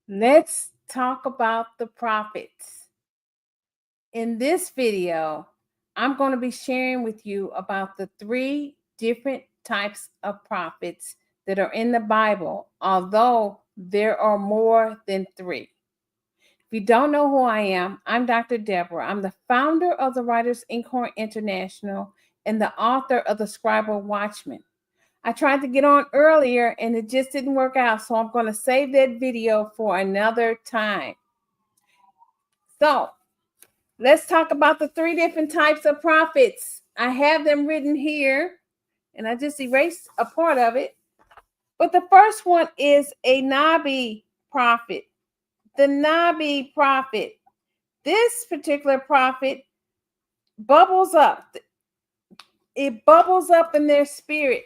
Let's talk about the prophets. In this video, I'm going to be sharing with you about the three different types of prophets that are in the Bible, although there are more than three. If you don't know who I am, I'm Dr. Deborah. I'm the founder of the Writers Incorn International and the author of the Scribal Watchman. I tried to get on earlier and it just didn't work out, so I'm going to save that video for another time. So let's talk about the three different types of prophets. I have them written here, and I just erased a part of it. But the first one is a Nabi prophet. The Nabi prophet. This particular prophet bubbles up. It bubbles up in their spirit.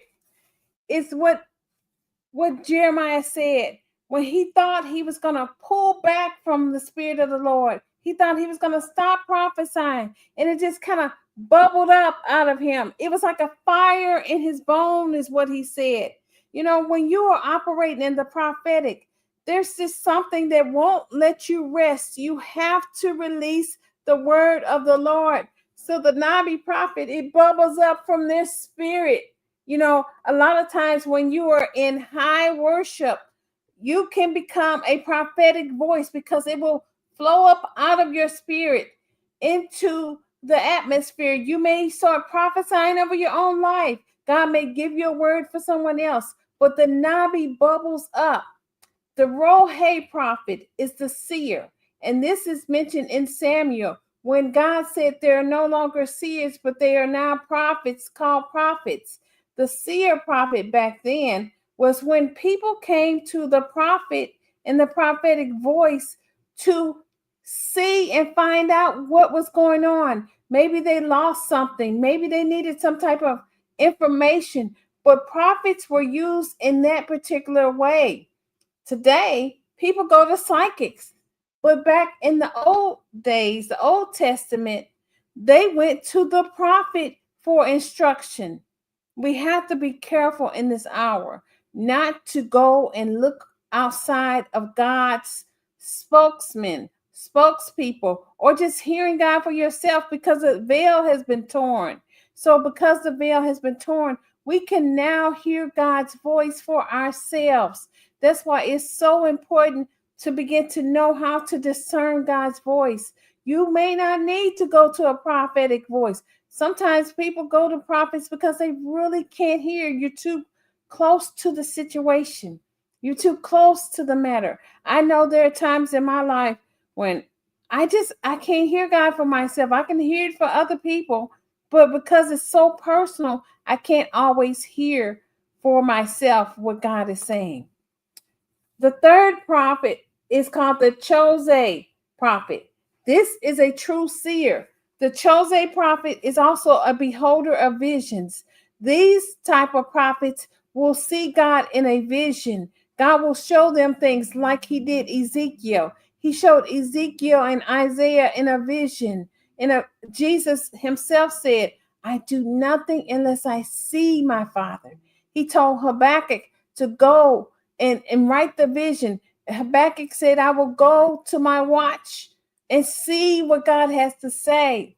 It's what Jeremiah said when he thought he was going to pull back from the Spirit of the Lord. He thought he was going to stop prophesying, and it just kind of bubbled up out of him. It was like a fire in his bone, is what he said. You know, when you are operating in the prophetic, there's just something that won't let you rest. You have to release the word of the Lord. So the Nabi prophet, it bubbles up from their spirit. You know, a lot of times when you are in high worship, you can become a prophetic voice because it will flow up out of your spirit into the atmosphere. You may start prophesying over your own life. God may give you a word for someone else, but the Nabi bubbles up. The Rohe prophet is the seer, and this is mentioned in Samuel when God said there are no longer seers, but they are now prophets called prophets. The seer prophet back then was when people came to the prophet in the prophetic voice to see and find out what was going on. Maybe they lost something. Maybe they needed some type of information, but prophets were used in that particular way. Today, people go to psychics, but back in the old days, the Old Testament, they went to the prophet for instruction. We have to be careful in this hour not to go and look outside of God's spokespeople, or just hearing God for yourself, because the veil has been torn. So because the veil has been torn, we can now hear God's voice for ourselves. That's why it's so important to begin to know how to discern God's voice. You may not need to go to a prophetic voice. Sometimes people go to prophets because they really can't hear. You're too close to the situation. You're too close to the matter. I know there are times in my life when I can't hear God for myself. I can hear it for other people, but because it's so personal, I can't always hear for myself what God is saying. The third prophet is called the Chozeh prophet. This is a true seer. The Chozeh prophet is also a beholder of visions. These type of prophets will see God in a vision. God will show them things like he did Ezekiel. He showed Ezekiel and Isaiah in a vision. Jesus himself said, I do nothing unless I see my Father. He told Habakkuk to go and write the vision. Habakkuk said, I will go to my watch and see what God has to say.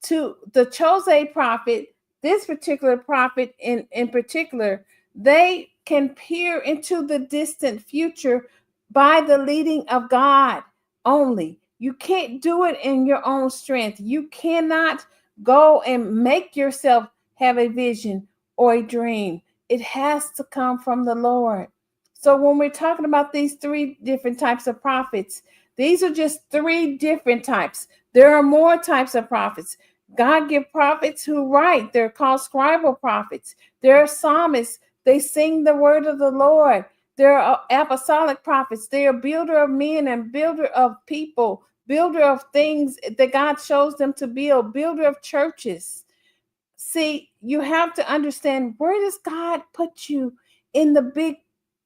To the Chozeh prophet, this particular prophet in particular, they can peer into the distant future by the leading of God only. You can't do it in your own strength. You cannot go and make yourself have a vision or a dream. It has to come from the Lord. So when we're talking about these three different types of prophets, these are just three different types. There are more types of prophets. God give prophets who write. They're called scribal prophets. There are psalmists. They sing the word of the Lord. There are apostolic prophets. They are builder of men and builder of people, builder of things that God shows them to build, builder of churches. See, you have to understand, where does God put you in the big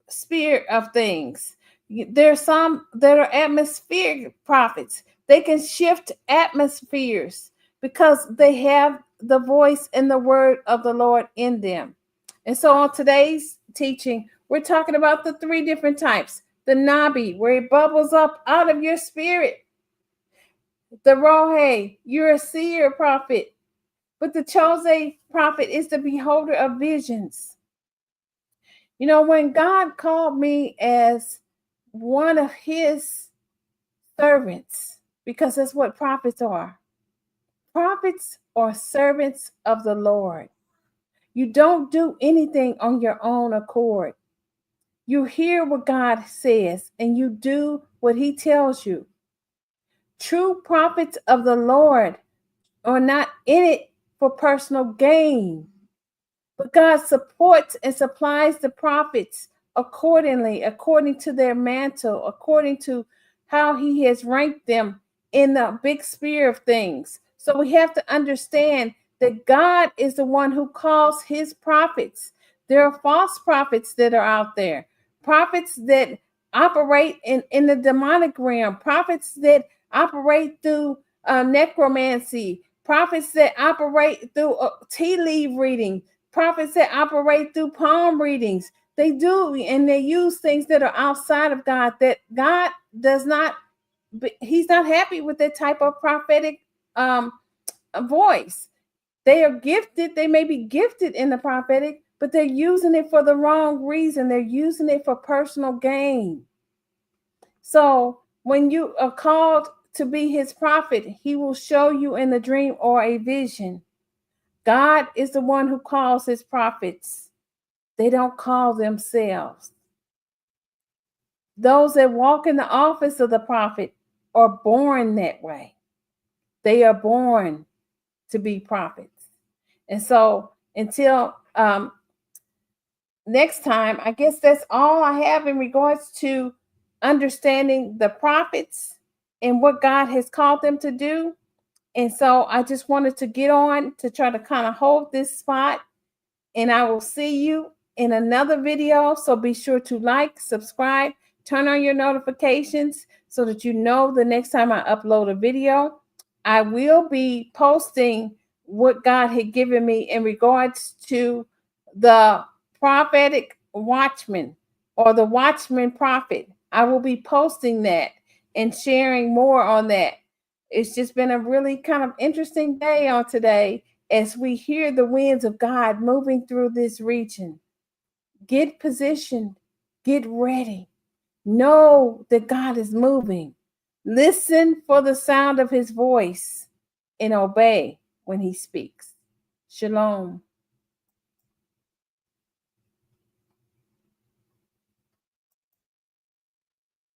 sphere of things? There are some that are atmospheric prophets. They can shift atmospheres because they have the voice and the word of the Lord in them. And so on today's teaching, we're talking about the three different types. the Nabi, where it bubbles up out of your spirit. The Rohe, you're a seer prophet. But the Chozeh prophet is the beholder of visions. You know, when God called me as one of his servants, because that's what prophets are. Prophets are servants of the Lord. You don't do anything on your own accord. You hear what God says and you do what he tells you. True prophets of the Lord are not in it for personal gain, but God supports and supplies the prophets accordingly, according to their mantle, according to how he has ranked them in the big sphere of things. So we have to understand that God is the one who calls his prophets. There are false prophets that are out there, prophets that operate in the demonic realm, prophets that operate through necromancy, prophets that operate through tea leaf reading, prophets that operate through palm readings. They do, and they use things that are outside of God, that God does not, he's not happy with that type of prophetic voice. They are gifted, they may be gifted in the prophetic, but they're using it for the wrong reason. They're using it for personal gain. So when you are called to be his prophet, he will show you in a dream or a vision. God is the one who calls his prophets. They don't call themselves. Those that walk in the office of the prophet are born that way. They are born to be prophets. And so until next time, I guess that's all I have in regards to understanding the prophets and what God has called them to do. And so I just wanted to get on to try to kind of hold this spot. And I will see you in another video. So be sure to like, subscribe, turn on your notifications so that you know the next time I upload a video. I will be posting what God had given me in regards to the prophetic watchman or the watchman prophet. I will be posting that and sharing more on that. It's just been a really kind of interesting day on today as we hear the winds of God moving through this region. Get positioned, get ready. Know that God is moving. Listen for the sound of his voice and obey when he speaks. Shalom.